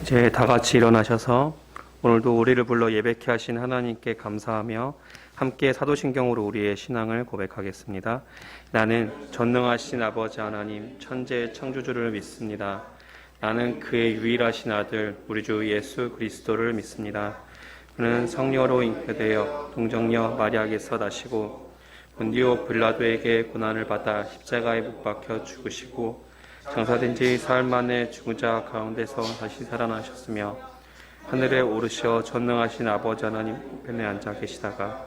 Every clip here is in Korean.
이제 다 같이 일어나셔서 오늘도 우리를 불러 예배케 하신 하나님께 감사하며 함께 사도신경으로 우리의 신앙을 고백하겠습니다. 나는 전능하신 아버지 하나님 천재 창조주를 믿습니다. 나는 그의 유일하신 아들 우리 주 예수 그리스도를 믿습니다. 그는 성령으로 잉태되어 동정녀 마리아에게서 나시고 본디오 빌라도에게 고난을 받아 십자가에 못 박혀 죽으시고 장사된 지 사흘 만에 죽은 자 가운데서 다시 살아나셨으며 하늘에 오르셔 전능하신 아버지 하나님 우편에 앉아 계시다가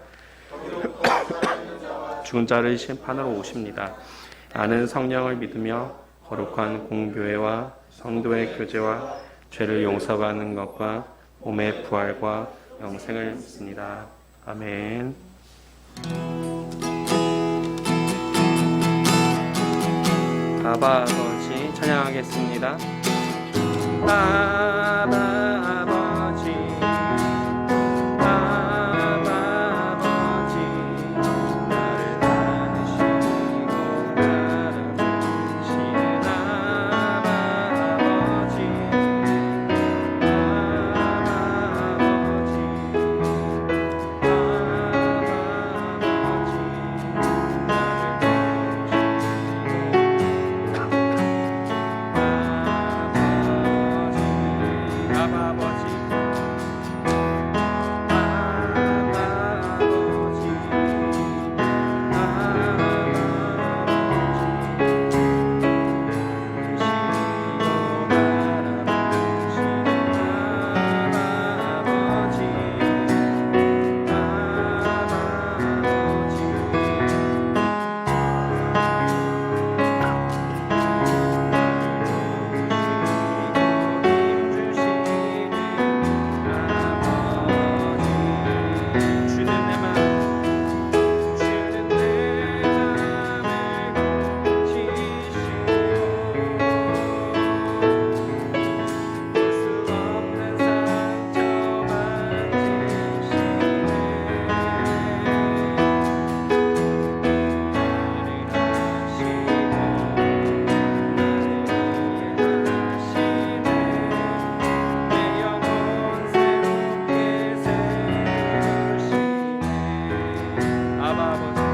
죽은 자를 심판하러 오십니다. 나는 성령을 믿으며 거룩한 공교회와 성도의 교제와 죄를 용서받는 것과 몸의 부활과 영생을 믿습니다. 아멘. 아바 아버지 찬양하겠습니다. 아바 아버지 아바 아버지 나를 안으시고 바라보시는 아바 아버지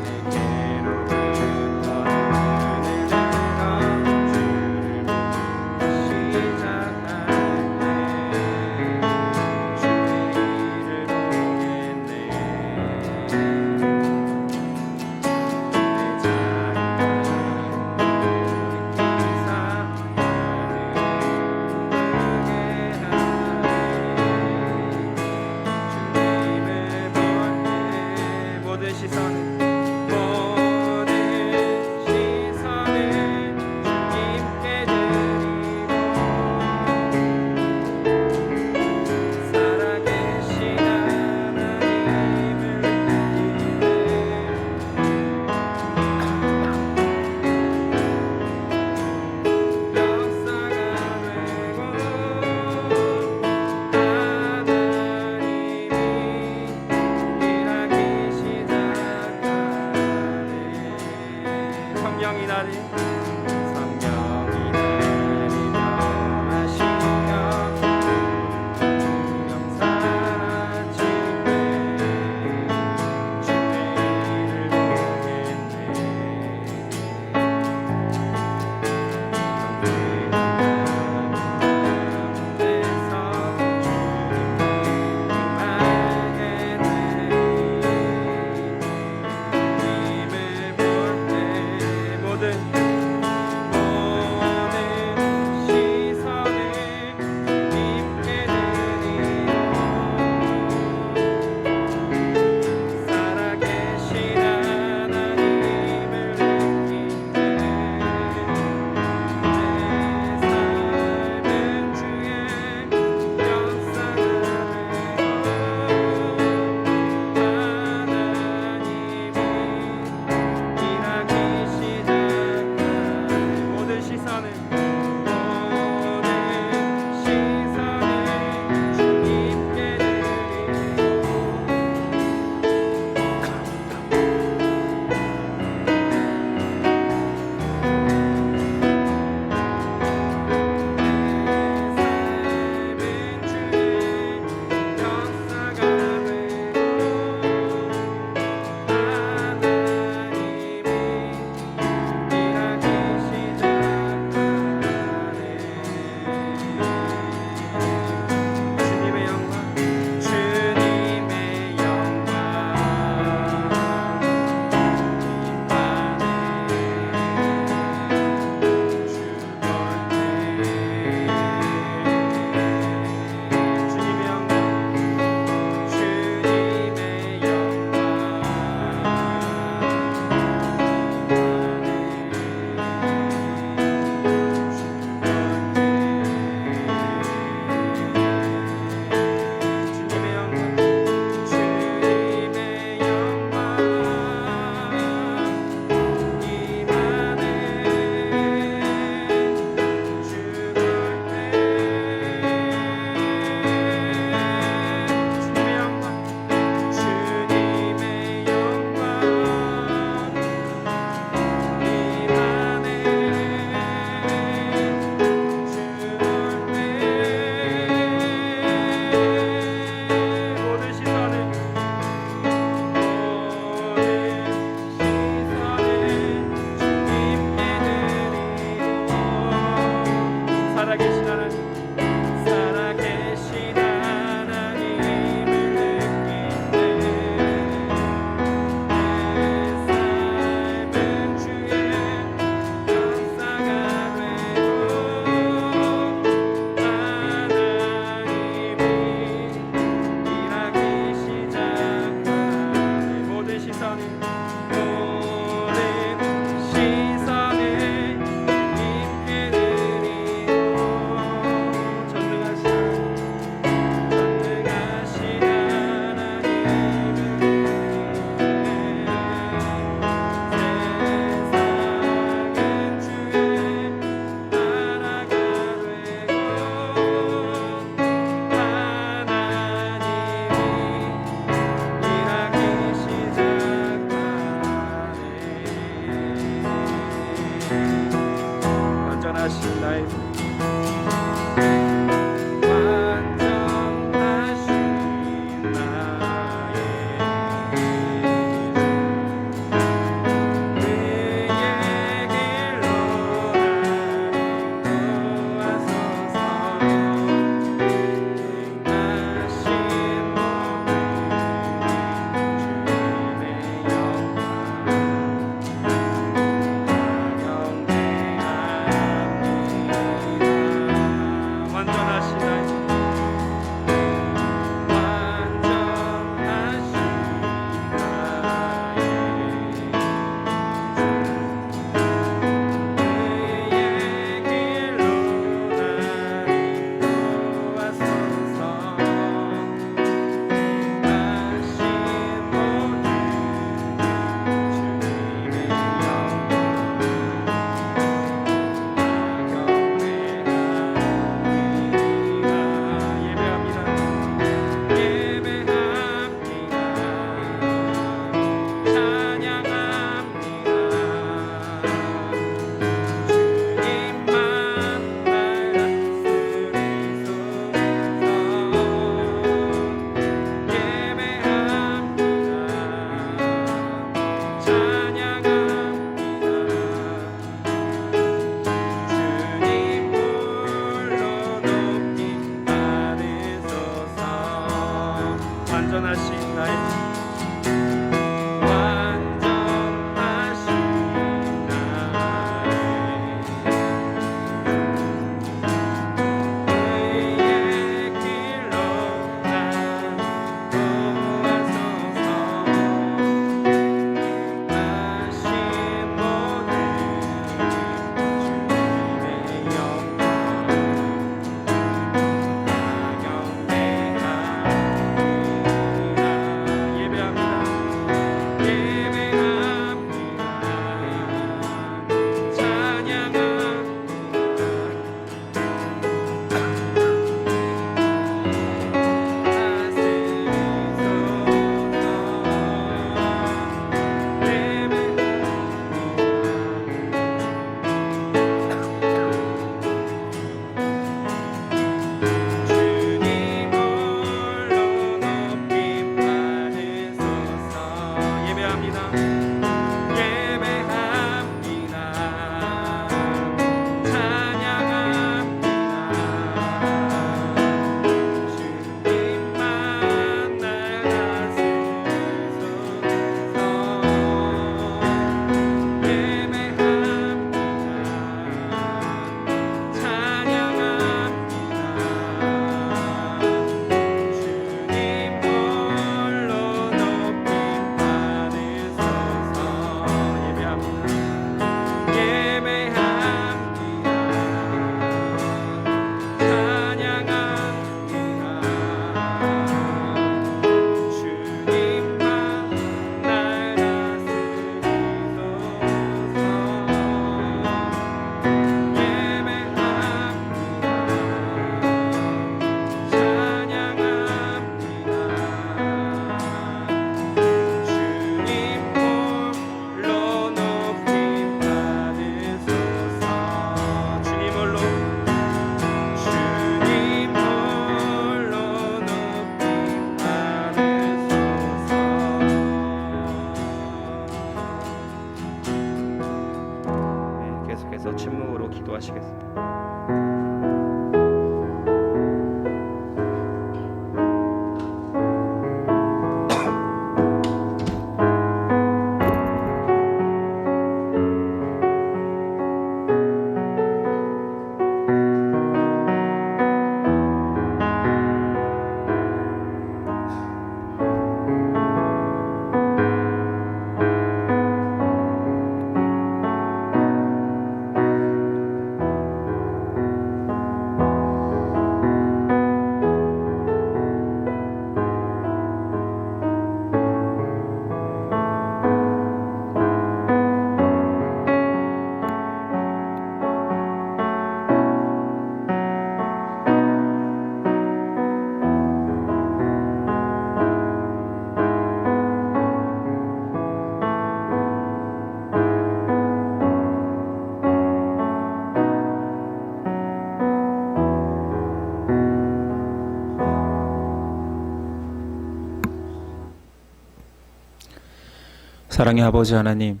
사랑의 아버지 하나님,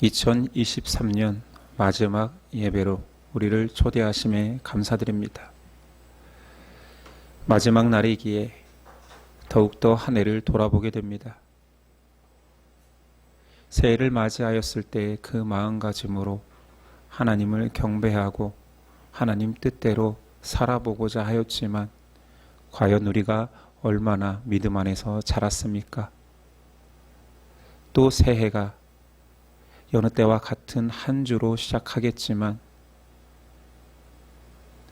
2023년 마지막 예배로 우리를 초대하심에 감사드립니다. 마지막 날이기에 더욱더 한 해를 돌아보게 됩니다. 새해를 맞이하였을 때의 그 마음가짐으로 하나님을 경배하고 하나님 뜻대로 살아보고자 하였지만 과연 우리가 얼마나 믿음 안에서 자랐습니까? 또 새해가 여느 때와 같은 한 주로 시작하겠지만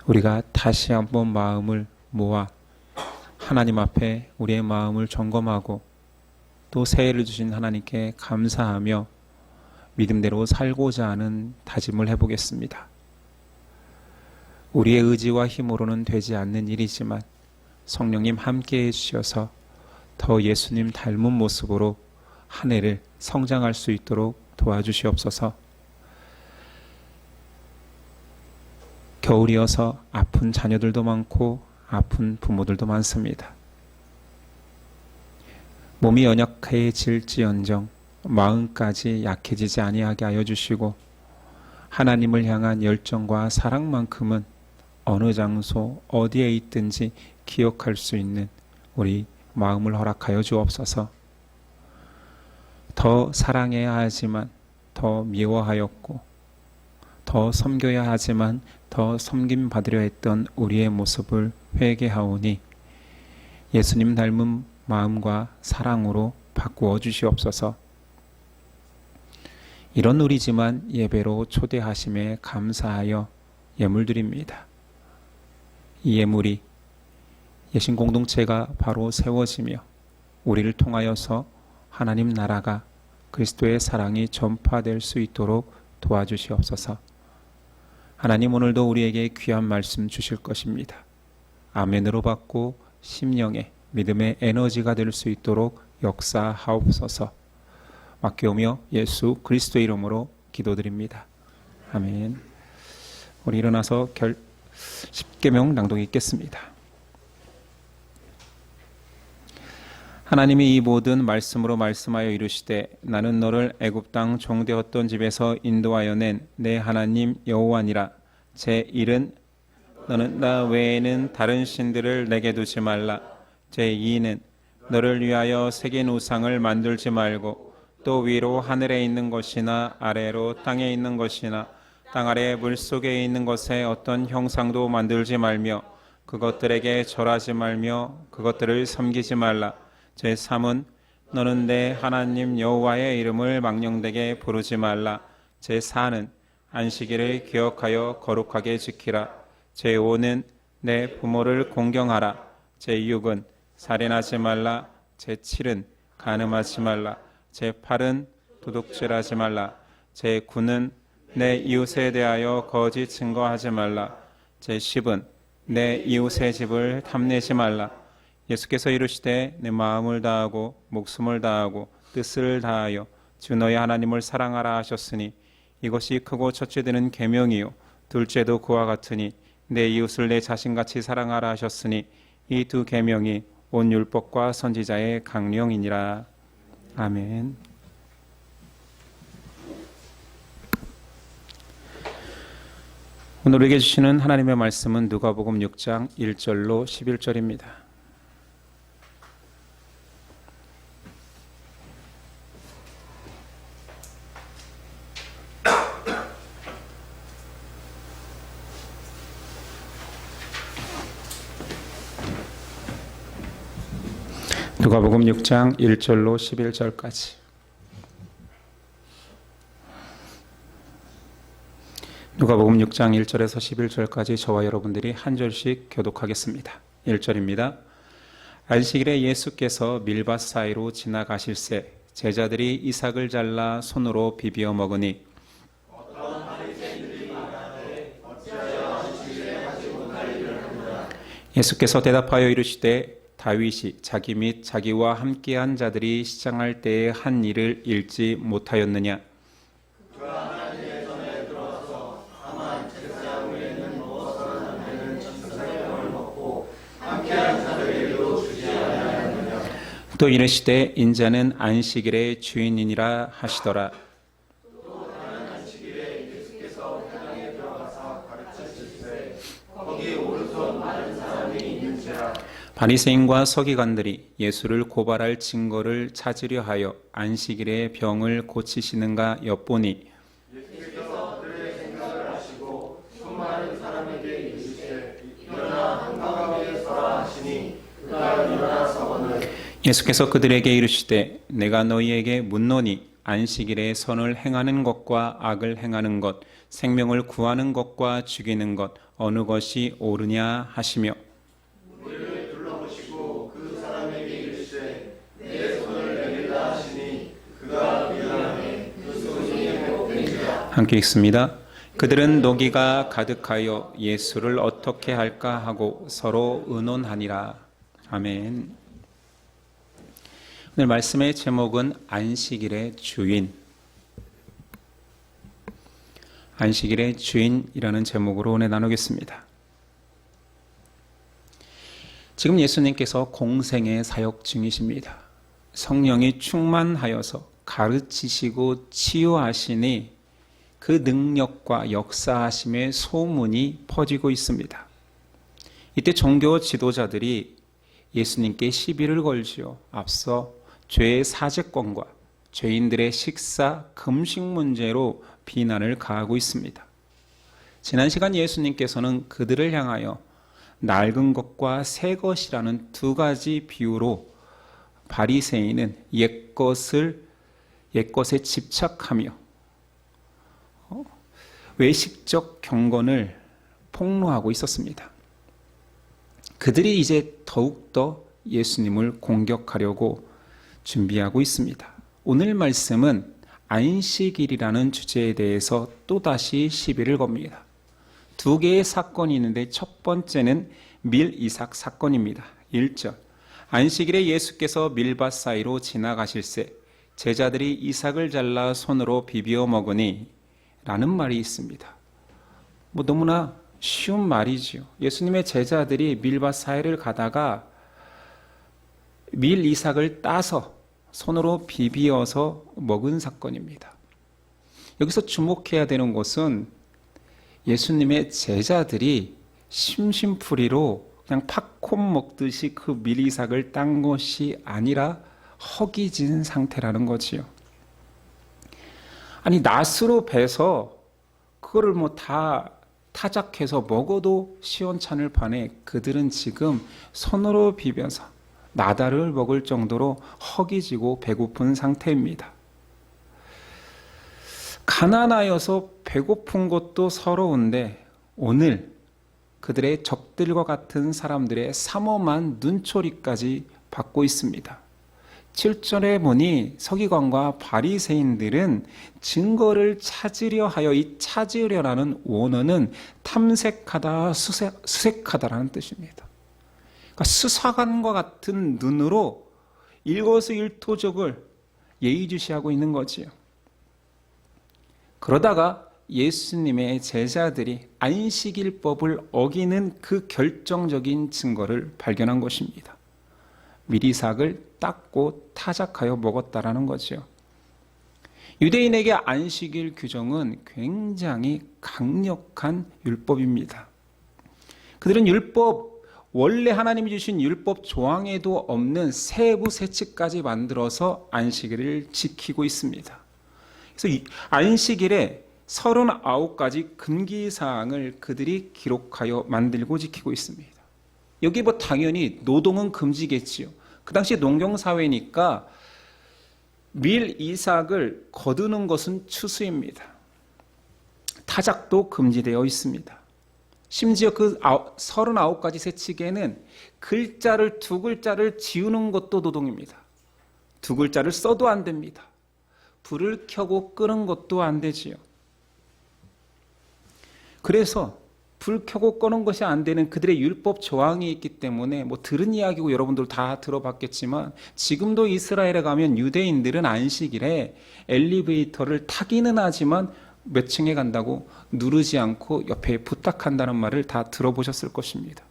우리가 다시 한번 마음을 모아 하나님 앞에 우리의 마음을 점검하고 또 새해를 주신 하나님께 감사하며 믿음대로 살고자 하는 다짐을 해보겠습니다. 우리의 의지와 힘으로는 되지 않는 일이지만 성령님 함께해 주셔서 더 예수님 닮은 모습으로 한 해를 성장할 수 있도록 도와주시옵소서. 겨울이어서 아픈 자녀들도 많고 아픈 부모들도 많습니다. 몸이 연약해질지언정 마음까지 약해지지 아니하게 하여 주시고 하나님을 향한 열정과 사랑만큼은 어느 장소 어디에 있든지 기억할 수 있는 우리 마음을 허락하여 주옵소서. 더 사랑해야 하지만 더 미워하였고 더 섬겨야 하지만 더 섬김받으려 했던 우리의 모습을 회개하오니 예수님 닮은 마음과 사랑으로 바꾸어 주시옵소서. 이런 우리지만 예배로 초대하심에 감사하여 예물드립니다. 이 예물이 예신 공동체가 바로 세워지며 우리를 통하여서 하나님 나라가 그리스도의 사랑이 전파될 수 있도록 도와주시옵소서. 하나님 오늘도 우리에게 귀한 말씀 주실 것입니다. 아멘으로 받고 심령의 믿음의 에너지가 될 수 있도록 역사하옵소서. 맡겨오며 예수 그리스도의 이름으로 기도드립니다. 아멘. 우리 일어나서 십계명 낭독 읽겠습니다. 하나님이 이 모든 말씀으로 말씀하여 이르시되 나는 너를 애굽 땅 종되었던 집에서 인도하여 낸 내 하나님 여호와니라. 제1은 너는 나 외에는 다른 신들을 내게 두지 말라. 제2는 너를 위하여 새긴 우상을 만들지 말고 또 위로 하늘에 있는 것이나 아래로 땅에 있는 것이나 땅 아래 물속에 있는 것에 어떤 형상도 만들지 말며 그것들에게 절하지 말며 그것들을 섬기지 말라. 제3은 너는 내 하나님 여호와의 이름을 망령되게 부르지 말라. 제4는 안식일을 기억하여 거룩하게 지키라. 제5는 내 부모를 공경하라. 제6은 살인하지 말라. 제7은 간음하지 말라. 제8은 도둑질하지 말라. 제9는 내 이웃에 대하여 거짓 증거하지 말라. 제10은 내 이웃의 집을 탐내지 말라. 예수께서 이르시되 내 마음을 다하고 목숨을 다하고 뜻을 다하여 주 너의 하나님을 사랑하라 하셨으니 이것이 크고 첫째 되는 계명이요 둘째도 그와 같으니 내 이웃을 내 자신같이 사랑하라 하셨으니 이 두 계명이 온 율법과 선지자의 강령이니라. 아멘. 오늘 우리에게 주시는 하나님의 말씀은 누가복음 6장 1절로 11절입니다. 누가복음 6장 1절로 11절까지. 누가복음 6장 1절에서 11절까지 저와 여러분들이 한 절씩 교독하겠습니다. 1절입니다. 안식일에 예수께서 밀밭 사이로 지나가실새 제자들이 이삭을 잘라 손으로 비비어 먹으니 예수께서 대답하여 이르시되 다윗이 자기 및 자기와 함께한 자들이 시장할 때에 한 일을 읽지 못하였느냐. 또 이르시되 인자는 안식일의 주인이니라 하시더라. 바리새인과 서기관들이 예수를 고발할 증거를 찾으려 하여 안식일에 병을 고치시는가 엿보니 예수께서 그들에게 이르시되 내가 너희에게 묻노니 안식일에 선을 행하는 것과 악을 행하는 것, 생명을 구하는 것과 죽이는 것 어느 것이 옳으냐 하시며 함께 읽습니다. 그들은 노기가 가득하여 예수를 어떻게 할까 하고 서로 의논하니라. 아멘. 오늘 말씀의 제목은 안식일의 주인. 안식일의 주인이라는 제목으로 오늘 나누겠습니다. 지금 예수님께서 공생의 사역 중이십니다. 성령이 충만하여서 가르치시고 치유하시니 그 능력과 역사하심의 소문이 퍼지고 있습니다. 이때 종교 지도자들이 예수님께 시비를 걸지요. 앞서 죄의 사죄권과 죄인들의 식사, 금식 문제로 비난을 가하고 있습니다. 지난 시간 예수님께서는 그들을 향하여 낡은 것과 새 것이라는 두 가지 비유로 바리새인은 옛것에 집착하며 외식적 경건을 폭로하고 있었습니다. 그들이 이제 더욱더 예수님을 공격하려고 준비하고 있습니다. 오늘 말씀은 안식일이라는 주제에 대해서 또다시 시비를 겁니다. 두 개의 사건이 있는데 첫 번째는 밀이삭 사건입니다. 1절 안식일에 예수께서 밀밭 사이로 지나가실새 제자들이 이삭을 잘라 손으로 비비어 먹으니 라는 말이 있습니다. 너무나 쉬운 말이지요. 예수님의 제자들이 밀밭 사이를 가다가 밀 이삭을 따서 손으로 비비어서 먹은 사건입니다. 여기서 주목해야 되는 것은 예수님의 제자들이 심심풀이로 그냥 팝콘 먹듯이 그 밀 이삭을 딴 것이 아니라 허기진 상태라는 거지요. 아니 낫으로 베서 그거를 다 타작해서 먹어도 시원찮을 판에 그들은 지금 손으로 비벼서 나다를 먹을 정도로 허기지고 배고픈 상태입니다. 가난하여서 배고픈 것도 서러운데 오늘 그들의 적들과 같은 사람들의 삼엄한 눈초리까지 받고 있습니다. 7절에 보니 서기관과 바리새인들은 증거를 찾으려 하여 이 찾으려라는 원어는 탐색하다, 수색하다라는 뜻입니다. 그러니까 수사관과 같은 눈으로 일거수일투족을 예의주시하고 있는 거지요. 그러다가 예수님의 제자들이 안식일법을 어기는 그 결정적인 증거를 발견한 것입니다. 밀이삭을 닦고 타작하여 먹었다라는 거죠. 유대인에게 안식일 규정은 굉장히 강력한 율법입니다. 그들은 원래 하나님이 주신 율법 조항에도 없는 세부 세칙까지 만들어서 안식일을 지키고 있습니다. 그래서 이 안식일에 39가지 금기사항을 그들이 기록하여 만들고 지키고 있습니다. 여기 당연히 노동은 금지겠지요. 그 당시 농경사회니까 밀 이삭을 거두는 것은 추수입니다. 타작도 금지되어 있습니다. 심지어 그 39가지 세칙에는 두 글자를 지우는 것도 노동입니다. 두 글자를 써도 안 됩니다. 불을 켜고 끄는 것도 안 되지요. 그래서 불 켜고 꺼는 것이 안 되는 그들의 율법 조항이 있기 때문에 들은 이야기고 여러분들 다 들어봤겠지만 지금도 이스라엘에 가면 유대인들은 안식일에 엘리베이터를 타기는 하지만 몇 층에 간다고 누르지 않고 옆에 부탁한다는 말을 다 들어보셨을 것입니다.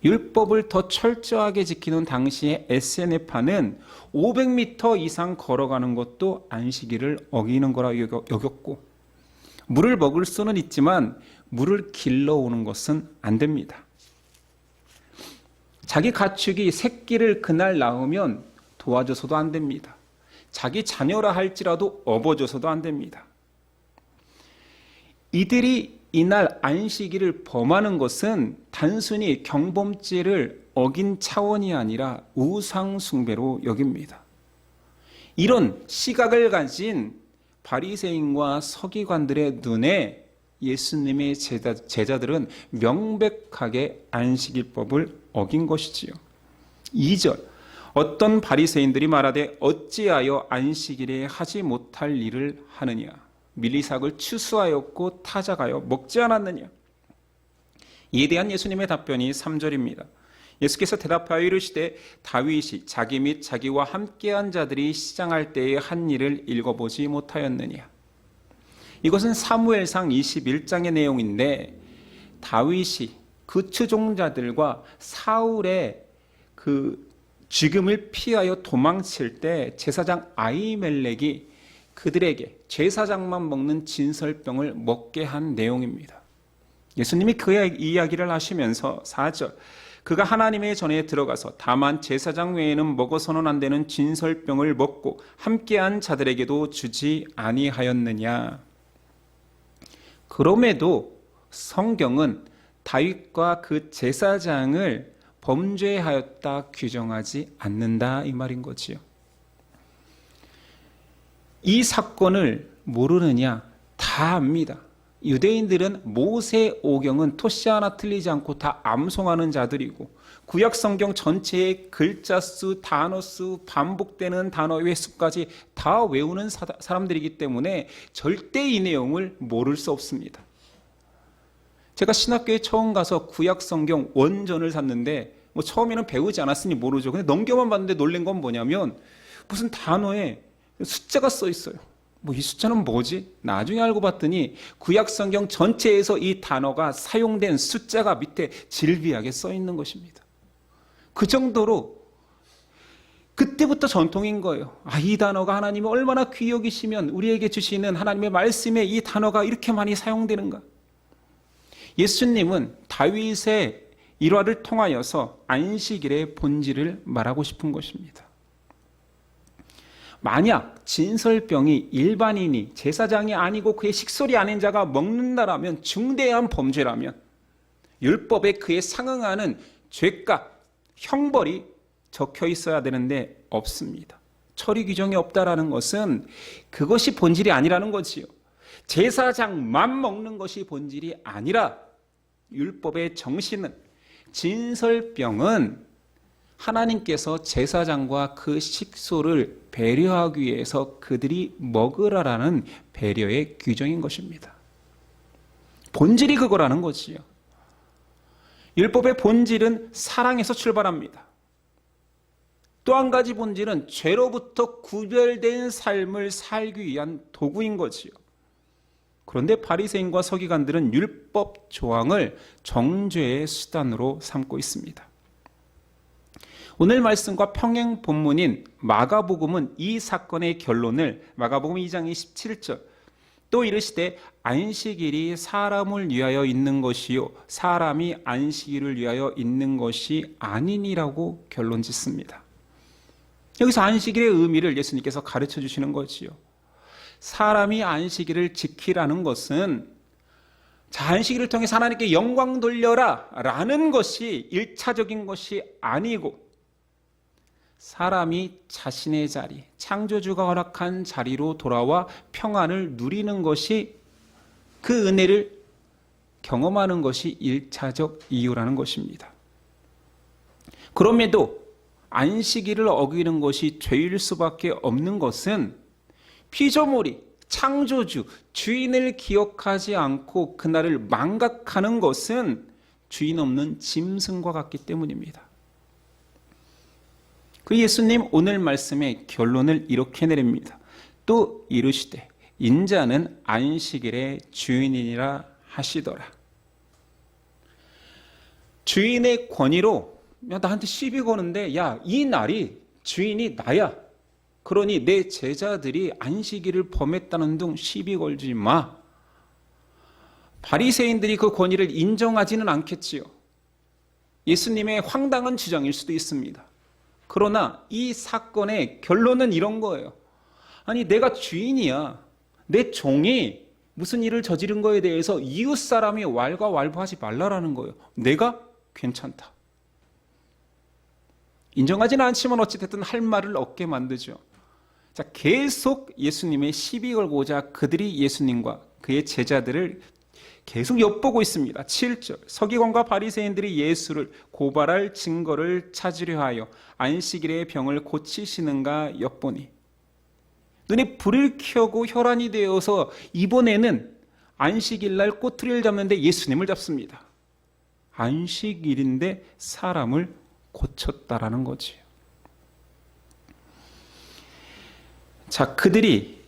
율법을 더 철저하게 지키는 당시의 SNF파는 500m 이상 걸어가는 것도 안식일을 어기는 거라 여겼고, 물을 먹을 수는 있지만 물을 길러오는 것은 안 됩니다. 자기 가축이 새끼를 그날 낳으면 도와줘서도 안 됩니다. 자기 자녀라 할지라도 업어줘서도 안 됩니다. 이들이 이날 안식일을 범하는 것은 단순히 경범죄를 어긴 차원이 아니라 우상숭배로 여깁니다. 이런 시각을 가진 바리새인과 서기관들의 눈에 예수님의 제자들은 명백하게 안식일법을 어긴 것이지요. 2절, 어떤 바리새인들이 말하되 어찌하여 안식일에 하지 못할 일을 하느냐, 밀리삭을 추수하였고 타작하여 먹지 않았느냐. 이에 대한 예수님의 답변이 3절입니다. 예수께서 대답하여 이르시되 다윗이 자기 및 자기와 함께한 자들이 시장할 때에 한 일을 읽어보지 못하였느냐. 이것은 사무엘상 21장의 내용인데, 다윗이 그 추종자들과 사울의 그 죽음을 피하여 도망칠 때 제사장 아히멜렉이 그들에게 제사장만 먹는 진설병을 먹게 한 내용입니다. 예수님이 그 이야기를 하시면서 4절, 그가 하나님의 전에 들어가서 다만 제사장 외에는 먹어서는 안 되는 진설병을 먹고 함께한 자들에게도 주지 아니하였느냐. 그럼에도 성경은 다윗과 그 제사장을 범죄하였다 규정하지 않는다 이 말인 거지요. 이 사건을 모르느냐? 다 압니다. 유대인들은 모세 오경은 토시 하나 틀리지 않고 다 암송하는 자들이고, 구약 성경 전체의 글자 수, 단어 수, 반복되는 단어의 횟수까지 다 외우는 사람들이기 때문에 절대 이 내용을 모를 수 없습니다. 제가 신학교에 처음 가서 구약 성경 원전을 샀는데 처음에는 배우지 않았으니 모르죠. 근데 넘겨만 봤는데 놀란 건 뭐냐면 무슨 단어에 숫자가 써 있어요. 이 숫자는 뭐지? 나중에 알고 봤더니 구약 성경 전체에서 이 단어가 사용된 숫자가 밑에 질비하게 써 있는 것입니다. 그 정도로 그때부터 전통인 거예요. 이 단어가 하나님이 얼마나 귀히 여기시면 우리에게 주시는 하나님의 말씀에 이 단어가 이렇게 많이 사용되는가. 예수님은 다윗의 일화를 통하여서 안식일의 본질을 말하고 싶은 것입니다. 만약 진설병이 일반인이 제사장이 아니고 그의 식솔이 아닌 자가 먹는다라면, 중대한 범죄라면 율법에 그에 상응하는 죄값, 형벌이 적혀 있어야 되는데 없습니다. 처리 규정이 없다라는 것은 그것이 본질이 아니라는 거지요. 제사장만 먹는 것이 본질이 아니라 율법의 정신은, 진설병은 하나님께서 제사장과 그 식소를 배려하기 위해서 그들이 먹으라라는 배려의 규정인 것입니다. 본질이 그거라는 거지요. 율법의 본질은 사랑에서 출발합니다. 또 한 가지 본질은 죄로부터 구별된 삶을 살기 위한 도구인 거지요. 그런데 바리새인과 서기관들은 율법 조항을 정죄의 수단으로 삼고 있습니다. 오늘 말씀과 평행 본문인 마가복음은 이 사건의 결론을 마가복음 2장 27절, 또 이르시되 안식일이 사람을 위하여 있는 것이요 사람이 안식일을 위하여 있는 것이 아니니라고 결론 짓습니다. 여기서 안식일의 의미를 예수님께서 가르쳐 주시는 거지요. 사람이 안식일을 지키라는 것은 안식일을 통해서 하나님께 영광 돌려라 라는 것이 일차적인 것이 아니고, 사람이 자신의 자리, 창조주가 허락한 자리로 돌아와 평안을 누리는 것이, 그 은혜를 경험하는 것이 일차적 이유라는 것입니다. 그럼에도 안식일을 어기는 것이 죄일 수밖에 없는 것은 피조물이 창조주, 주인을 기억하지 않고 그날을 망각하는 것은 주인 없는 짐승과 같기 때문입니다. 그 예수님 오늘 말씀의 결론을 이렇게 내립니다. 또 이르시되 인자는 안식일의 주인이니라 하시더라. 주인의 권위로 야, 나한테 시비 거는데 야, 이 날이 주인이 나야. 그러니 내 제자들이 안식일을 범했다는 둥 시비 걸지 마. 바리새인들이 그 권위를 인정하지는 않겠지요. 예수님의 황당한 주장일 수도 있습니다. 그러나 이 사건의 결론은 이런 거예요. 아니, 내가 주인이야. 내 종이 무슨 일을 저지른 거에 대해서 이웃 사람이 왈가왈부하지 말라라는 거예요. 내가 괜찮다. 인정하지는 않지만 어찌됐든 할 말을 얻게 만들죠. 자, 계속 예수님의 시비 걸고자 그들이 예수님과 그의 제자들을 계속 엿보고 있습니다. 7절 서기관과 바리새인들이 예수를 고발할 증거를 찾으려 하여 안식일에 병을 고치시는가 엿보니 눈에 불을 켜고 혈안이 되어서 이번에는 안식일 날 꼬투리를 잡는데 예수님을 잡습니다. 안식일인데 사람을 고쳤다라는 거지요. 자, 그들이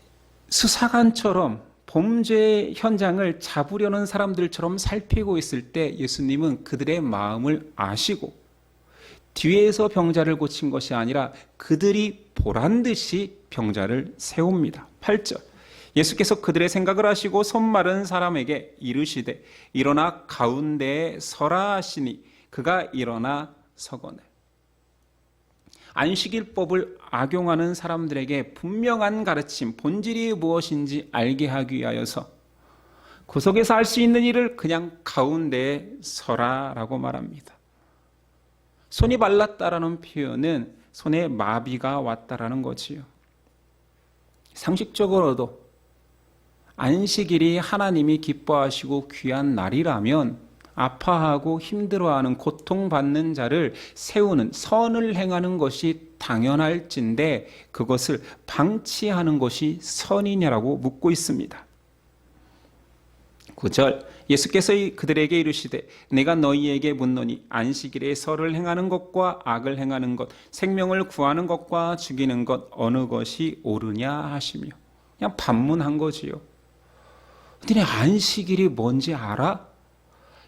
수사관처럼 범죄 현장을 잡으려는 사람들처럼 살피고 있을 때 예수님은 그들의 마음을 아시고 뒤에서 병자를 고친 것이 아니라 그들이 보란 듯이 병자를 세웁니다. 8절 예수께서 그들의 생각을 아시고 손 마른 사람에게 이르시되 일어나 가운데에 서라 하시니 그가 일어나 서거늘. 안식일법을 악용하는 사람들에게 분명한 가르침, 본질이 무엇인지 알게 하기 위하여서 구석에서 할 수 있는 일을 그냥 가운데에 서라라고 말합니다. 손이 말랐다라는 표현은 손에 마비가 왔다라는 거지요. 상식적으로도 안식일이 하나님이 기뻐하시고 귀한 날이라면 아파하고 힘들어하는 고통받는 자를 세우는 선을 행하는 것이 당연할진데 그것을 방치하는 것이 선이냐라고 묻고 있습니다. 9절 예수께서 그들에게 이르시되 내가 너희에게 묻노니 안식일에 선을 행하는 것과 악을 행하는 것 생명을 구하는 것과 죽이는 것 어느 것이 옳으냐 하시며 그냥 반문한 거지요. 너네 안식일이 뭔지 알아?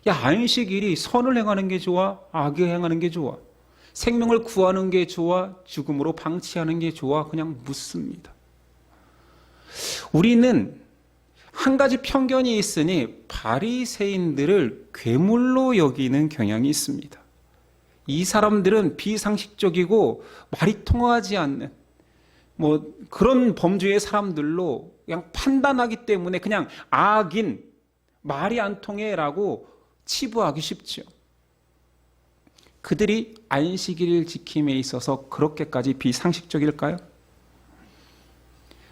야, 안식일이 선을 행하는 게 좋아? 악을 행하는 게 좋아? 생명을 구하는 게 좋아? 죽음으로 방치하는 게 좋아? 그냥 묻습니다. 우리는 한 가지 편견이 있으니 바리새인들을 괴물로 여기는 경향이 있습니다. 이 사람들은 비상식적이고 말이 통하지 않는 그런 범주의 사람들로 그냥 판단하기 때문에 그냥 악인, 말이 안 통해라고 치부하기 쉽죠. 그들이 안식일을 지킴에 있어서 그렇게까지 비상식적일까요?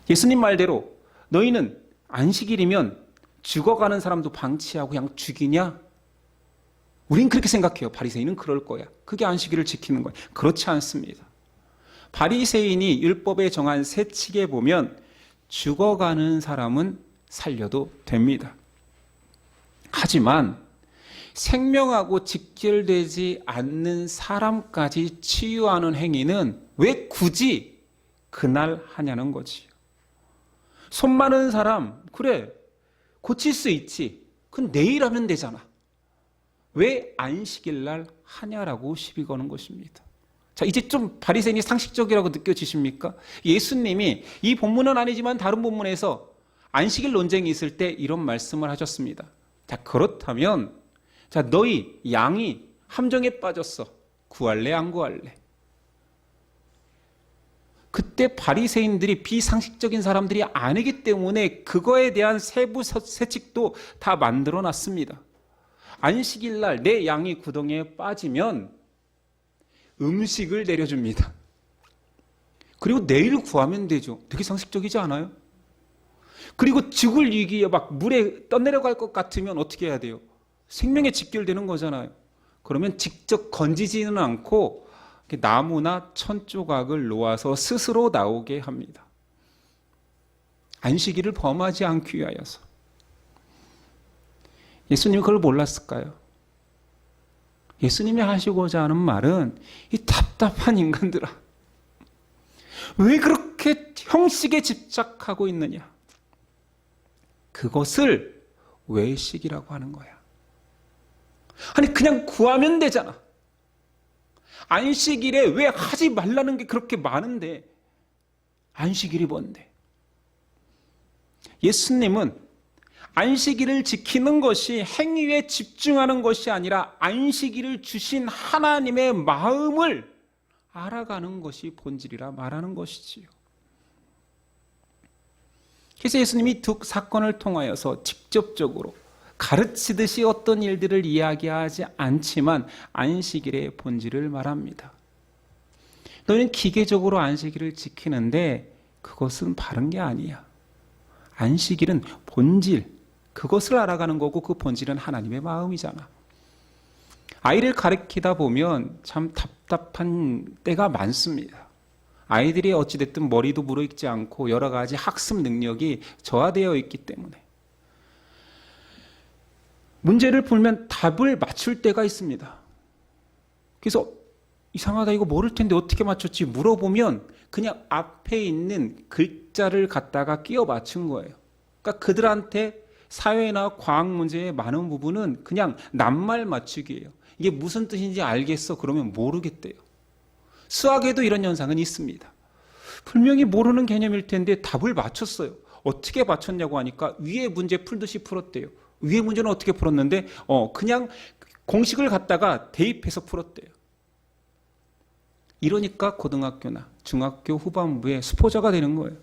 예수님 말대로 너희는 안식일이면 죽어가는 사람도 방치하고 그냥 죽이냐? 우린 그렇게 생각해요. 바리새인은 그럴 거야. 그게 안식일을 지키는 거야. 그렇지 않습니다. 바리새인이 율법에 정한 세칙에 보면 죽어가는 사람은 살려도 됩니다. 하지만 생명하고 직결되지 않는 사람까지 치유하는 행위는 왜 굳이 그날 하냐는 거지요. 손 마른 사람, 그래, 고칠 수 있지. 그건 내일 하면 되잖아. 왜 안식일 날 하냐라고 시비 거는 것입니다. 자, 이제 좀 바리새인이 상식적이라고 느껴지십니까? 예수님이 이 본문은 아니지만 다른 본문에서 안식일 논쟁이 있을 때 이런 말씀을 하셨습니다. 자, 그렇다면 자, 너희 양이 함정에 빠졌어. 구할래 안 구할래? 그때 바리새인들이 비상식적인 사람들이 아니기 때문에 그거에 대한 세부 세칙도 다 만들어 놨습니다. 안식일 날 내 양이 구덩이에 빠지면 음식을 내려줍니다. 그리고 내일 구하면 되죠. 되게 상식적이지 않아요? 그리고 죽을 위기에 막 물에 떠내려갈 것 같으면 어떻게 해야 돼요? 생명에 직결되는 거잖아요. 그러면 직접 건지지는 않고 나무나 천 조각을 놓아서 스스로 나오게 합니다. 안식일을 범하지 않기 위하여서. 예수님이 그걸 몰랐을까요? 예수님이 하시고자 하는 말은 이 답답한 인간들아, 왜 그렇게 형식에 집착하고 있느냐? 그것을 외식이라고 하는 거야. 아니 그냥 구하면 되잖아. 안식일에 왜 하지 말라는 게 그렇게 많은데 안식일이 뭔데? 예수님은 안식일을 지키는 것이 행위에 집중하는 것이 아니라 안식일을 주신 하나님의 마음을 알아가는 것이 본질이라 말하는 것이지요. 그래서 예수님이 두 사건을 통하여서 직접적으로 가르치듯이 어떤 일들을 이야기하지 않지만 안식일의 본질을 말합니다. 너희는 기계적으로 안식일을 지키는데 그것은 바른 게 아니야. 안식일은 본질, 그것을 알아가는 거고 그 본질은 하나님의 마음이잖아. 아이를 가르치다 보면 참 답답한 때가 많습니다. 아이들이 어찌됐든 머리도 무르익지 않고 여러 가지 학습 능력이 저하되어 있기 때문에 문제를 풀면 답을 맞출 때가 있습니다. 그래서 이상하다, 이거 모를 텐데 어떻게 맞췄지 물어보면 그냥 앞에 있는 글자를 갖다가 끼워 맞춘 거예요. 그러니까 그들한테 사회나 과학 문제의 많은 부분은 그냥 낱말 맞추기예요. 이게 무슨 뜻인지 알겠어? 그러면 모르겠대요. 수학에도 이런 현상은 있습니다. 분명히 모르는 개념일 텐데 답을 맞췄어요. 어떻게 맞췄냐고 하니까 위에 문제 풀듯이 풀었대요. 위에 문제는 어떻게 풀었는데 그냥 공식을 갖다가 대입해서 풀었대요. 이러니까 고등학교나 중학교 후반부에 수포자가 되는 거예요.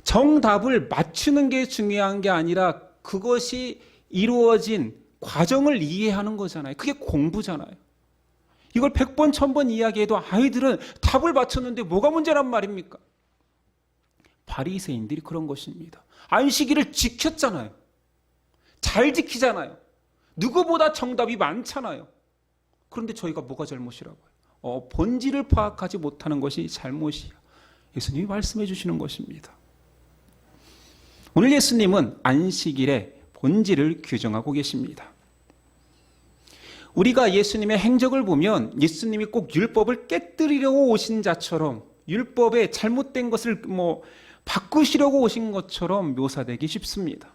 정답을 맞추는 게 중요한 게 아니라 그것이 이루어진 과정을 이해하는 거잖아요. 그게 공부잖아요. 이걸 100번, 1000번 이야기해도 아이들은 답을 맞췄는데 뭐가 문제란 말입니까? 바리새인들이 그런 것입니다. 안식일을 지켰잖아요. 잘 지키잖아요. 누구보다 정답이 많잖아요. 그런데 저희가 뭐가 잘못이라고요? 본질을 파악하지 못하는 것이 잘못이야. 예수님이 말씀해 주시는 것입니다. 오늘 예수님은 안식일의 본질을 규정하고 계십니다. 우리가 예수님의 행적을 보면 예수님이 꼭 율법을 깨뜨리려고 오신 자처럼 율법에 잘못된 것을 바꾸시려고 오신 것처럼 묘사되기 쉽습니다.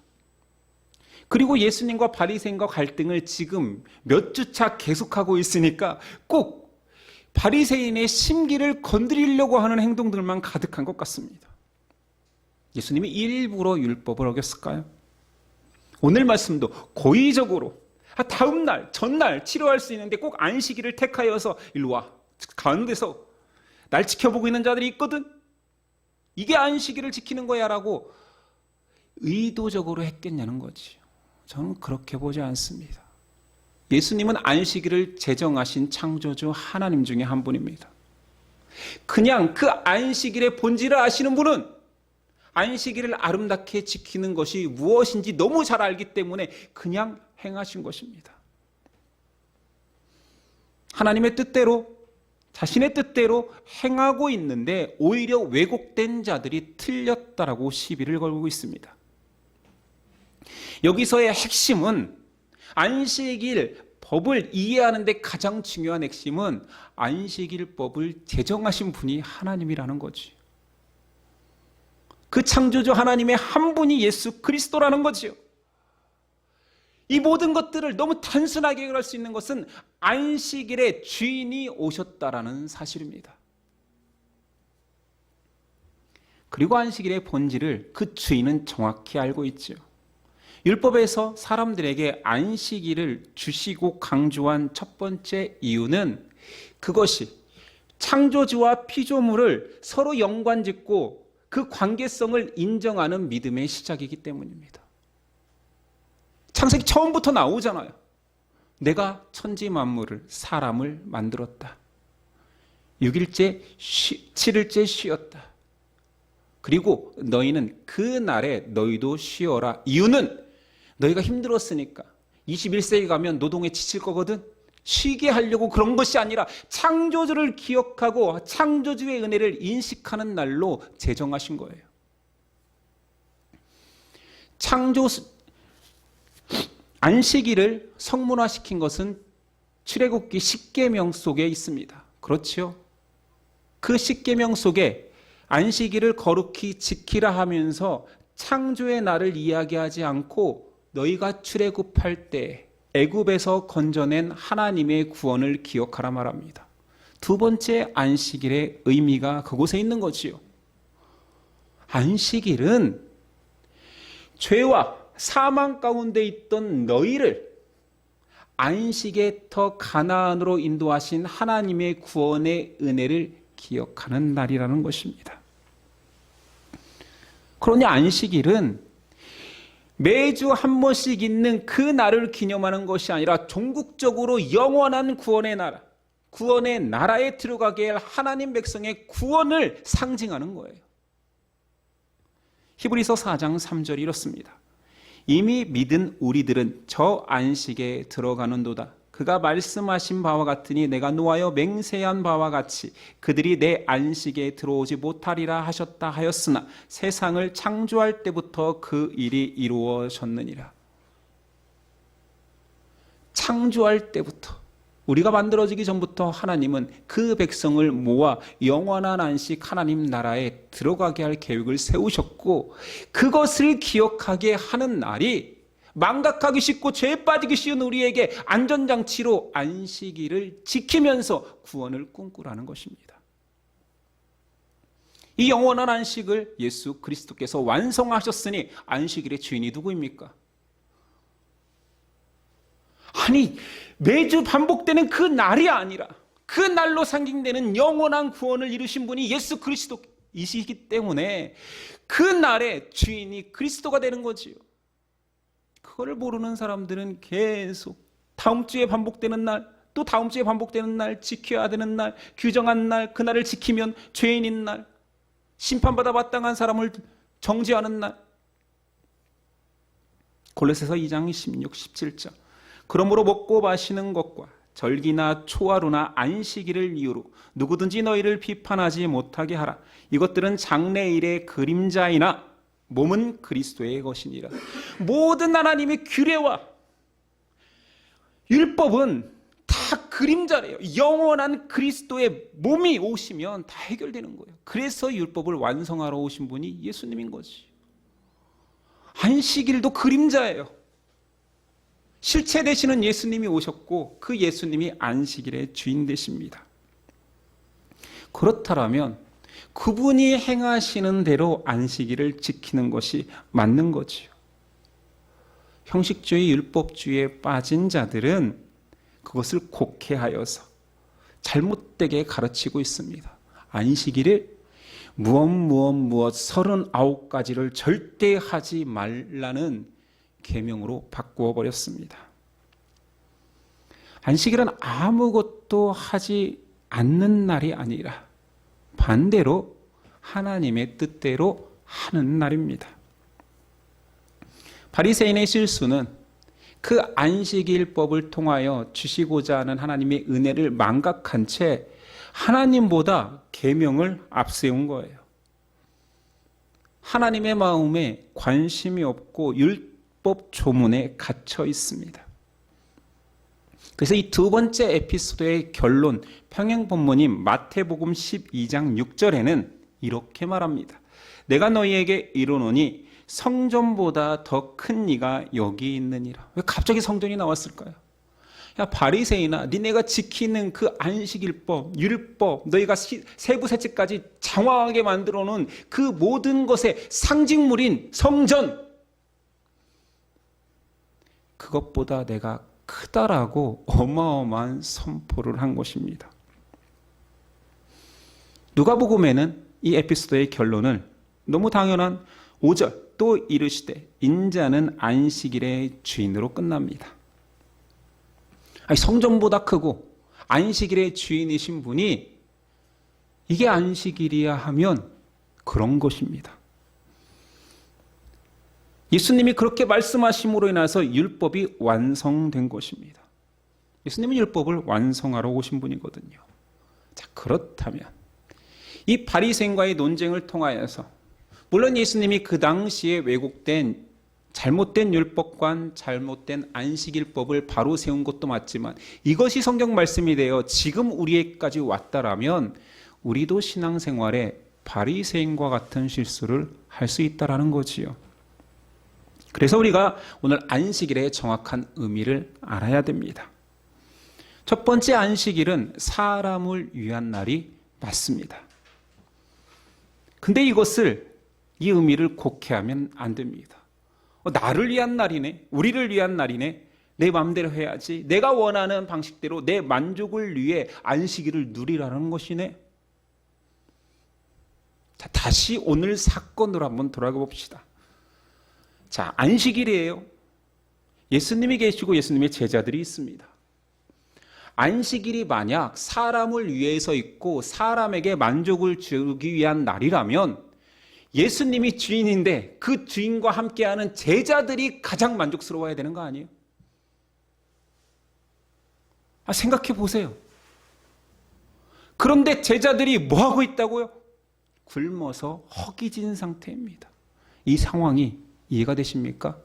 그리고 예수님과 바리새인과 갈등을 지금 몇 주차 계속하고 있으니까 꼭 바리새인의 심기를 건드리려고 하는 행동들만 가득한 것 같습니다. 예수님이 일부러 율법을 어겼을까요? 오늘 말씀도 고의적으로 다음 날, 전날 치료할 수 있는데 꼭 안식일을 택하여서 일로 와. 가운데서 날 지켜보고 있는 자들이 있거든. 이게 안식일을 지키는 거야 라고 의도적으로 했겠냐는 거지. 저는 그렇게 보지 않습니다. 예수님은 안식일을 제정하신 창조주 하나님 중에 한 분입니다. 그냥 그 안식일의 본질을 아시는 분은 안식일을 아름답게 지키는 것이 무엇인지 너무 잘 알기 때문에 그냥 행하신 것입니다. 하나님의 뜻대로, 자신의 뜻대로 행하고 있는데 오히려 왜곡된 자들이 틀렸다라고 시비를 걸고 있습니다. 여기서의 핵심은 안식일 법을 이해하는 데 가장 중요한 핵심은 안식일법을 제정하신 분이 하나님이라는 거지. 그 창조주 하나님의 한 분이 예수 그리스도라는 거지요. 이 모든 것들을 너무 단순하게 해결할 수 있는 것은 안식일의 주인이 오셨다라는 사실입니다. 그리고 안식일의 본질을 그 주인은 정확히 알고 있죠. 율법에서 사람들에게 안식일을 주시고 강조한 첫 번째 이유는 그것이 창조주와 피조물을 서로 연관짓고 그 관계성을 인정하는 믿음의 시작이기 때문입니다. 창세기 처음부터 나오잖아요. 내가 천지 만물을, 사람을 만들었다. 6일째, 7일째 쉬었다. 그리고 너희는 그 날에 너희도 쉬어라. 이유는 너희가 힘들었으니까. 21세기 가면 노동에 지칠 거거든. 쉬게 하려고 그런 것이 아니라 창조주를 기억하고 창조주의 은혜를 인식하는 날로 제정하신 거예요. 안식일을 성문화시킨 것은 출애굽기 10계명 속에 있습니다. 그렇죠? 그 10계명 속에 안식일을 거룩히 지키라 하면서 창조의 날을 이야기하지 않고 너희가 출애굽할 때, 애굽에서 건져낸 하나님의 구원을 기억하라 말합니다. 두 번째 안식일의 의미가 그곳에 있는 거지요. 안식일은 죄와 사망 가운데 있던 너희를 안식의 터 가나안으로 인도하신 하나님의 구원의 은혜를 기억하는 날이라는 것입니다. 그러니 안식일은 매주 한 번씩 있는 그 날을 기념하는 것이 아니라 종국적으로 영원한 구원의 나라, 구원의 나라에 들어가게 할 하나님 백성의 구원을 상징하는 거예요. 히브리서 4장 3절이 이렇습니다. 이미 믿은 우리들은 저 안식에 들어가는도다. 그가 말씀하신 바와 같으니 내가 노하여 맹세한 바와 같이 그들이 내 안식에 들어오지 못하리라 하셨다 하였으나 세상을 창조할 때부터 그 일이 이루어졌느니라. 창조할 때부터, 우리가 만들어지기 전부터 하나님은 그 백성을 모아 영원한 안식 하나님 나라에 들어가게 할 계획을 세우셨고, 그것을 기억하게 하는 날이 망각하기 쉽고 죄에 빠지기 쉬운 우리에게 안전장치로 안식일을 지키면서 구원을 꿈꾸라는 것입니다. 이 영원한 안식을 예수 그리스도께서 완성하셨으니 안식일의 주인이 누구입니까? 아니, 매주 반복되는 그 날이 아니라 그 날로 상징되는 영원한 구원을 이루신 분이 예수 그리스도이시기 때문에 그 날의 주인이 그리스도가 되는 거지요. 그거를 모르는 사람들은 계속 다음 주에 반복되는 날, 또 다음 주에 반복되는 날, 지켜야 되는 날, 규정한 날, 그 날을 지키면 죄인인 날, 심판받아 마땅한 사람을 정죄하는 날. 골로새서 2장 16, 17절. 그러므로 먹고 마시는 것과 절기나 초하루나 안식일을 이유로 누구든지 너희를 비판하지 못하게 하라. 이것들은 장래일의 그림자이나 몸은 그리스도의 것이니라. 모든 하나님의 규례와 율법은 다 그림자래요. 영원한 그리스도의 몸이 오시면 다 해결되는 거예요. 그래서 율법을 완성하러 오신 분이 예수님인 거지. 안식일도 그림자예요. 실체 되시는 예수님이 오셨고 그 예수님이 안식일의 주인 되십니다. 그렇다면 그분이 행하시는 대로 안식일을 지키는 것이 맞는 거지요. 형식주의, 율법주의에 빠진 자들은 그것을 곡해하여서 잘못되게 가르치고 있습니다. 안식일을 무엇 39가지를 절대 하지 말라는 계명으로 바꾸어 버렸습니다. 안식일은 아무것도 하지 않는 날이 아니라 반대로 하나님의 뜻대로 하는 날입니다. 바리새인의 실수는 그 안식일법을 통하여 주시고자 하는 하나님의 은혜를 망각한 채 하나님보다 계명을 앞세운 거예요. 하나님의 마음에 관심이 없고 율법 조문에 갇혀 있습니다. 그래서 이 두 번째 에피소드의 결론, 평행 본문인 마태복음 12장 6절에는 이렇게 말합니다. 내가 너희에게 이르노니 성전보다 더 큰 이가 여기 있느니라. 왜 갑자기 성전이 나왔을까요? 야, 바리새인아, 니네가 지키는 그 안식일법, 율법, 너희가 세부세치까지 장황하게 만들어 놓은 그 모든 것의 상징물인 성전, 그것보다 내가 크다라고 어마어마한 선포를 한 것입니다. 누가복음에는 이 에피소드의 결론을 너무 당연한 5절 또 이르시되 인자는 안식일의 주인으로 끝납니다. 아니, 성전보다 크고 안식일의 주인이신 분이 이게 안식일이야 하면 그런 것입니다. 예수님이 그렇게 말씀하심으로 인해서 율법이 완성된 것입니다. 예수님은 율법을 완성하러 오신 분이거든요. 자, 그렇다면 이 바리새인과의 논쟁을 통하여서 물론 예수님이 그 당시에 왜곡된 잘못된 율법관, 잘못된 안식일법을 바로 세운 것도 맞지만 이것이 성경 말씀이 되어 지금 우리에게까지 왔다라면 우리도 신앙생활에 바리새인과 같은 실수를 할 수 있다라는 거지요. 그래서 우리가 오늘 안식일의 정확한 의미를 알아야 됩니다. 첫 번째, 안식일은 사람을 위한 날이 맞습니다. 근데 이 의미를 곡해하면 안 됩니다. 나를 위한 날이네, 우리를 위한 날이네, 내 마음대로 해야지, 내가 원하는 방식대로 내 만족을 위해 안식일을 누리라는 것이네. 자, 다시 오늘 사건으로 한번 돌아가 봅시다. 자, 안식일이에요. 예수님이 계시고 예수님의 제자들이 있습니다. 안식일이 만약 사람을 위해서 있고 사람에게 만족을 주기 위한 날이라면 예수님이 주인인데 그 주인과 함께하는 제자들이 가장 만족스러워야 되는 거 아니에요? 생각해 보세요. 그런데 제자들이 뭐 하고 있다고요? 굶어서 허기진 상태입니다. 이 상황이 이해가 되십니까?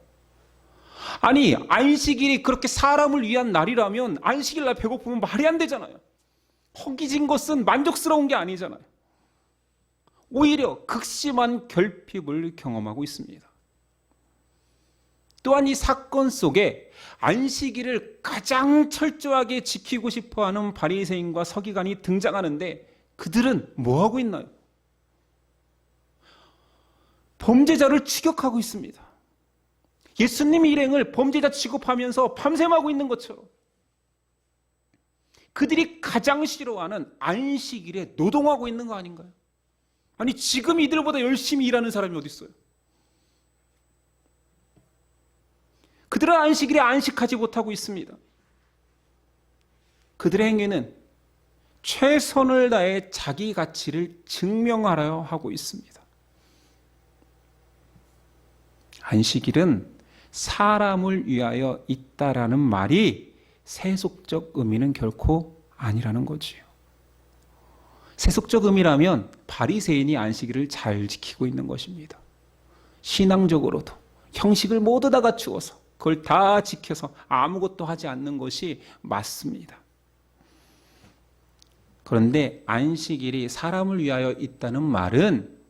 아니, 안식일이 그렇게 사람을 위한 날이라면 안식일 날 배고프면 말이 안 되잖아요. 허기진 것은 만족스러운 게 아니잖아요. 오히려 극심한 결핍을 경험하고 있습니다. 또한 이 사건 속에 안식일을 가장 철저하게 지키고 싶어하는 바리새인과 서기관이 등장하는데 그들은 뭐 하고 있나요? 범죄자를 추격하고 있습니다. 예수님 일행을 범죄자 취급하면서 밤샘하고 있는 것처럼 그들이 가장 싫어하는 안식일에 노동하고 있는 거 아닌가요? 아니, 지금 이들보다 열심히 일하는 사람이 어디 있어요? 그들은 안식일에 안식하지 못하고 있습니다. 그들의 행위는 최선을 다해 자기 가치를 증명하려 하고 있습니다. 안식일은 사람을 위하여 있다라는 말이 세속적 의미는 결코 아니라는 거지요. 세속적 의미라면 바리새인이 안식일을 잘 지키고 있는 것입니다. 신앙적으로도 형식을 모두 다 갖추어서 그걸 다 지켜서 아무것도 하지 않는 것이 맞습니다. 그런데 안식일이 사람을 위하여 있다는 말은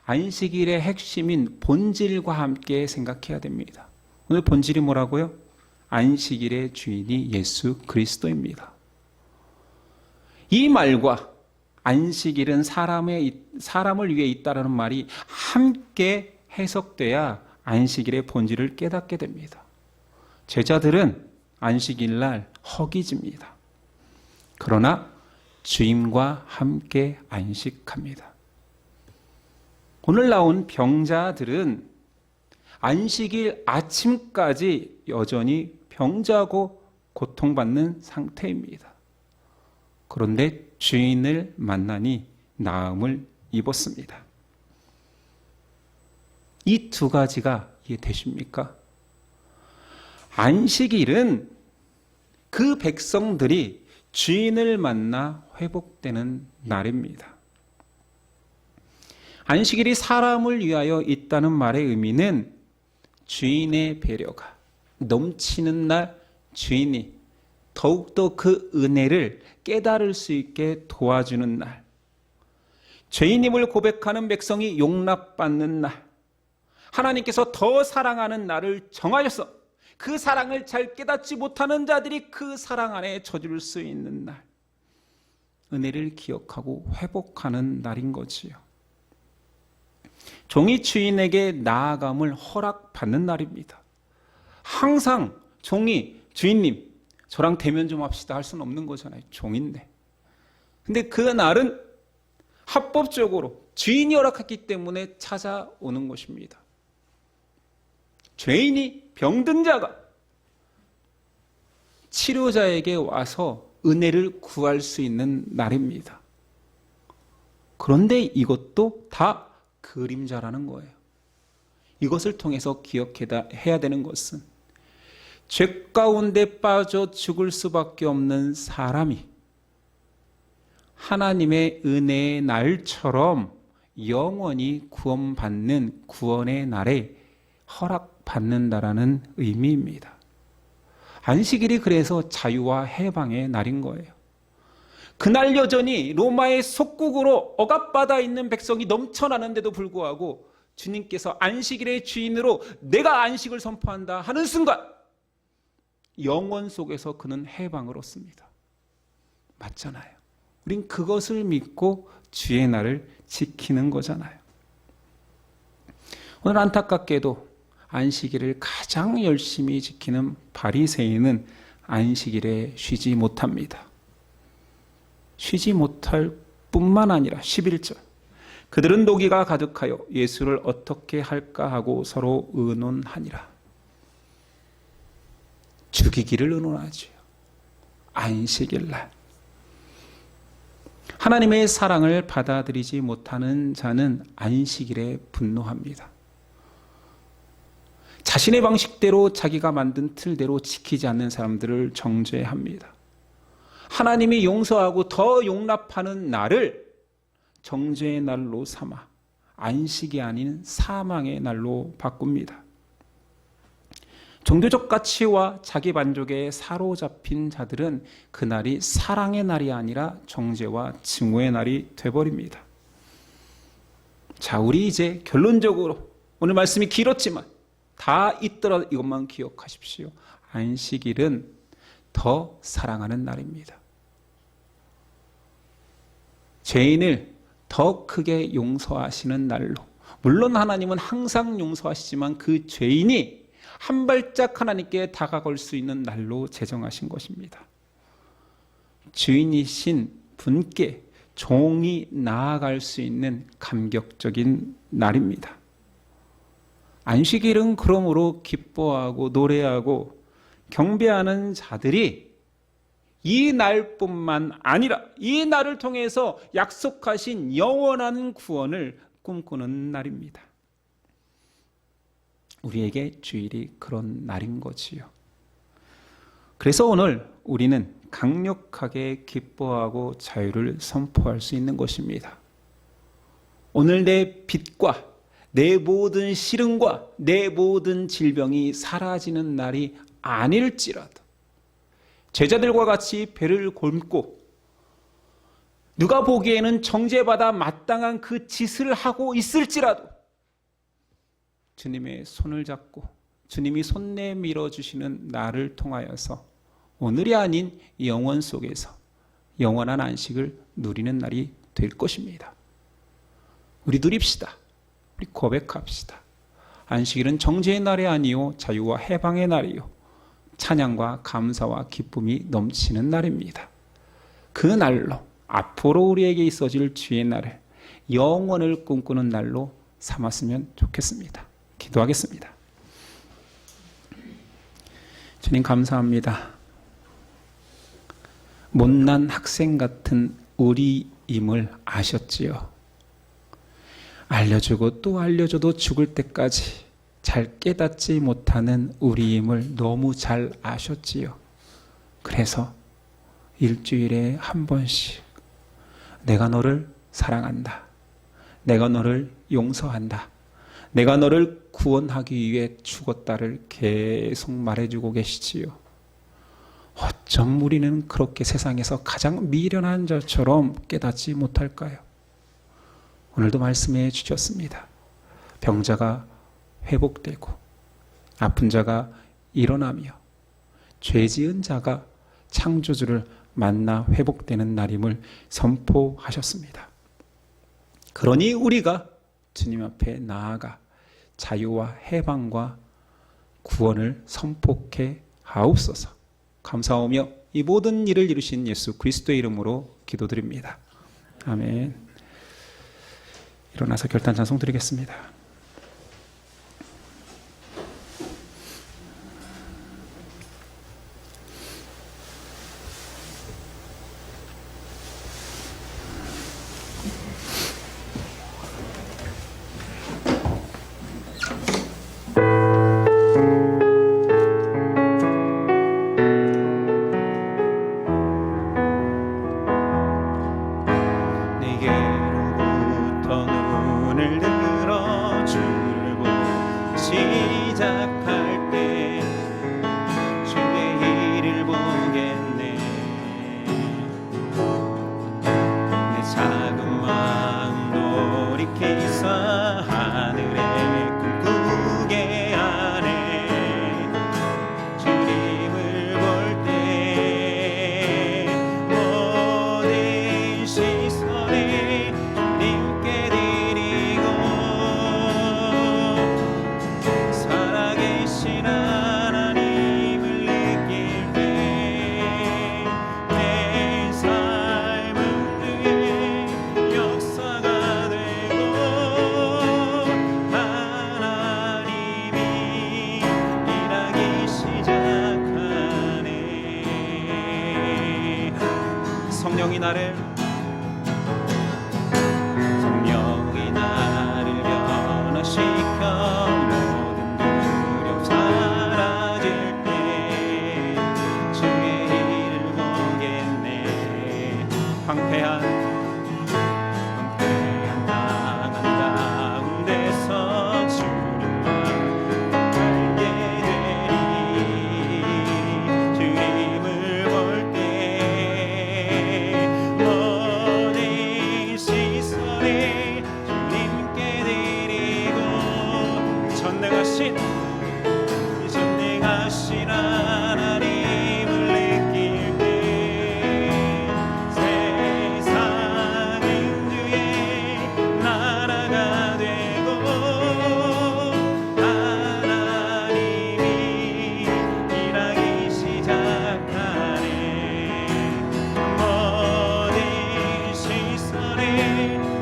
안식일의 핵심인 본질과 함께 생각해야 됩니다. 오늘 본질이 뭐라고요? 안식일의 주인이 예수 그리스도입니다. 이 말과 안식일은 사람을 위해 있다라는 말이 함께 해석돼야 안식일의 본질을 깨닫게 됩니다. 제자들은 안식일 날 허기집니다. 그러나 주임과 함께 안식합니다. 오늘 나온 병자들은 안식일 아침까지 여전히 병자고 고통받는 상태입니다. 그런데 주인을 만나니 나음을 입었습니다. 이 두 가지가 이해되십니까? 안식일은 그 백성들이 주인을 만나 회복되는 날입니다. 안식일이 사람을 위하여 있다는 말의 의미는 주인의 배려가 넘치는 날 주인이 더욱더 그 은혜를 깨달을 수 있게 도와주는 날, 죄인임을 고백하는 백성이 용납받는 날, 하나님께서 더 사랑하는 날을 정하셔서 그 사랑을 잘 깨닫지 못하는 자들이 그 사랑 안에 젖을 수 있는 날, 은혜를 기억하고 회복하는 날인 거지요. 종이 주인에게 나아감을 허락받는 날입니다. 항상 종이 주인님 저랑 대면 좀 합시다 할 수는 없는 거잖아요. 종인데. 근데 그 날은 합법적으로 주인이 허락했기 때문에 찾아오는 것입니다. 죄인이 병든 자가 치료자에게 와서 은혜를 구할 수 있는 날입니다. 그런데 이것도 다 그림자라는 거예요. 이것을 통해서 기억해야 되는 것은 죄 가운데 빠져 죽을 수밖에 없는 사람이 하나님의 은혜의 날처럼 영원히 구원받는 구원의 날에 허락받는다라는 의미입니다. 안식일이 그래서 자유와 해방의 날인 거예요. 그날 여전히 로마의 속국으로 억압받아 있는 백성이 넘쳐나는데도 불구하고 주님께서 안식일의 주인으로 내가 안식을 선포한다 하는 순간 영혼 속에서 그는 해방을 얻습니다. 맞잖아요. 우린 그것을 믿고 주의 날을 지키는 거잖아요. 오늘 안타깝게도 안식일을 가장 열심히 지키는 바리새인은 안식일에 쉬지 못합니다. 쉬지 못할 뿐만 아니라 11절 그들은 노기가 가득하여 예수를 어떻게 할까 하고 서로 의논하니라. 죽이기를 의논하지요. 안식일 날. 하나님의 사랑을 받아들이지 못하는 자는 안식일에 분노합니다. 자신의 방식대로 자기가 만든 틀대로 지키지 않는 사람들을 정죄합니다. 하나님이 용서하고 더 용납하는 날을 정죄의 날로 삼아 안식이 아닌 사망의 날로 바꿉니다. 종교적 가치와 자기 만족에 사로잡힌 자들은 그날이 사랑의 날이 아니라 정죄와 증오의 날이 돼버립니다. 자, 우리 이제 결론적으로 오늘 말씀이 길었지만 다 있더라도 이것만 기억하십시오. 안식일은 더 사랑하는 날입니다. 죄인을 더 크게 용서하시는 날로. 물론 하나님은 항상 용서하시지만 그 죄인이 한 발짝 하나님께 다가갈 수 있는 날로 제정하신 것입니다. 주인이신 분께 종이 나아갈 수 있는 감격적인 날입니다. 안식일은 그러므로 기뻐하고 노래하고 경배하는 자들이 이 날뿐만 아니라 이 날을 통해서 약속하신 영원한 구원을 꿈꾸는 날입니다. 우리에게 주일이 그런 날인 거지요. 그래서 오늘 우리는 강력하게 기뻐하고 자유를 선포할 수 있는 것입니다. 오늘 내 빚과 내 모든 시름과 내 모든 질병이 사라지는 날이 아닐지라도 제자들과 같이 배를 곪고 누가 보기에는 정죄받아 마땅한 그 짓을 하고 있을지라도 주님의 손을 잡고 주님이 손 내밀어 주시는 나를 통하여서 오늘이 아닌 영원 속에서 영원한 안식을 누리는 날이 될 것입니다. 우리 누립시다. 우리 고백합시다. 안식일은 정죄의 날이 아니요 자유와 해방의 날이요 찬양과 감사와 기쁨이 넘치는 날입니다. 그 날로 앞으로 우리에게 있어질 주의 날을 영원을 꿈꾸는 날로 삼았으면 좋겠습니다. 기도하겠습니다. 주님 감사합니다. 못난 학생 같은 우리임을 아셨지요. 알려주고 또 알려줘도 죽을 때까지 잘 깨닫지 못하는 우리임을 너무 잘 아셨지요. 그래서 일주일에 한 번씩 내가 너를 사랑한다. 내가 너를 용서한다. 내가 너를 구원하기 위해 죽었다를 계속 말해주고 계시지요. 어쩜 우리는 그렇게 세상에서 가장 미련한 자처럼 깨닫지 못할까요? 오늘도 말씀해 주셨습니다. 병자가 회복되고 아픈 자가 일어나며 죄 지은 자가 창조주를 만나 회복되는 날임을 선포하셨습니다. 그러니 우리가 주님 앞에 나아가 자유와 해방과 구원을 선포해 하옵소서. 감사하며 이 모든 일을 이루신 예수 그리스도의 이름으로 기도드립니다. 아멘. 일어나서 결단 찬송 드리겠습니다. 작은 마음 돌이켜 하늘에 성령이 나를 변화시켜 모든 두려움 사라질 때 주의 일을 보겠네. 황폐한 땅 가운데서 주님만 알게 되리. 주님을 볼 때 모든 시선이 주님께 드리고 전능하신 하나님을 느낄 때 세상은 주의 나라가 되고 하나님이 일하기 시작하네. 모든 시선을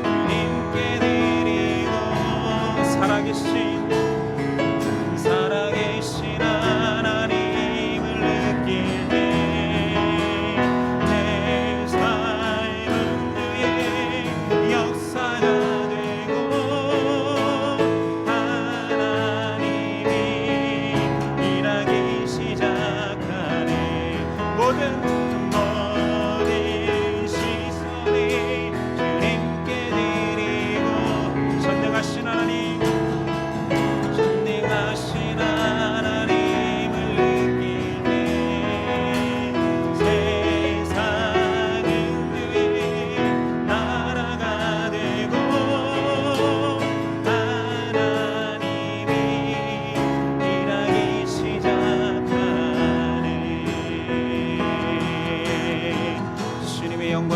주님께 드리고 살아계신 하나님을 느낄 때 내 삶은 주의 역사가 되고 하나님이 일하기 시작하네. 모든 시선이 주님께 드리고 전능하신 하나님 하나님을 느낄 때 세상은 주의 나라가 되고 하나님이 일하기 시작하네. 주님의 영광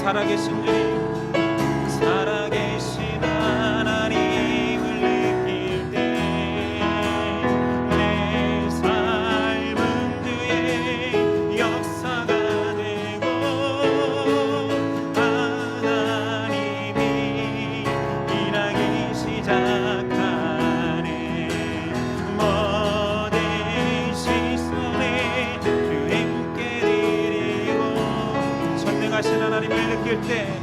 살아계신 주님 살아계신 하나님을 느낄 때 내 삶은 주의 역사가 되고 하나님이 일하기 시작하네. 모든 시선을 주님께 드리고 전능하신 하나님을 느낄 때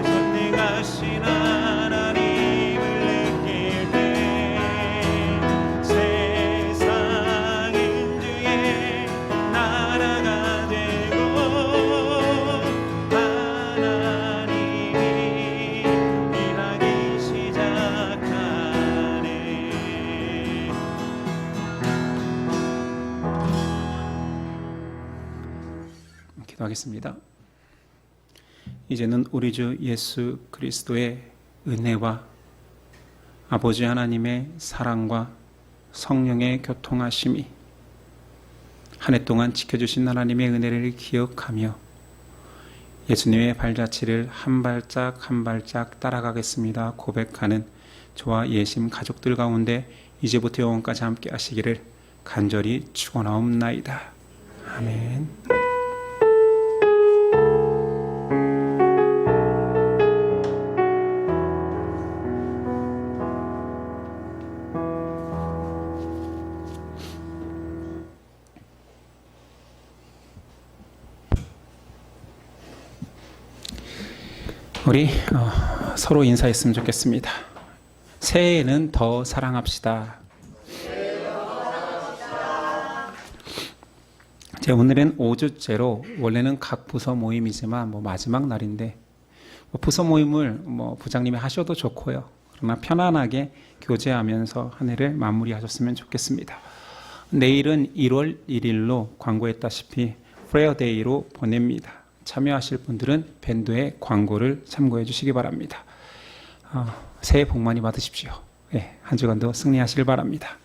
전능하신 하나님을 느낄 때 세상은 주의 나라가 되고 하나님이 일하기 시작하네. 기도하겠습니다. 이제는 우리 주 예수 그리스도의 은혜와 아버지 하나님의 사랑과 성령의 교통하심이 한 해 동안 지켜주신 하나님의 은혜를 기억하며 예수님의 발자취를 한 발짝 한 발짝 따라가겠습니다 고백하는 저와 예심 가족들 가운데 이제부터 영원까지 함께 하시기를 간절히 축원하옵나이다. 아멘. 우리 서로 인사했으면 좋겠습니다. 새해에는 더 사랑합시다. 제 오늘은 5주째로 원래는 각 부서 모임이지만 마지막 날인데 부서 모임을 부장님이 하셔도 좋고요. 그러나 편안하게 교제하면서 한 해를 마무리하셨으면 좋겠습니다. 내일은 1월 1일로 광고했다시피 프레어데이로 보냅니다. 참여하실 분들은 밴드의 광고를 참고해 주시기 바랍니다. 새해 복 많이 받으십시오. 한 주간도 승리하시길 바랍니다.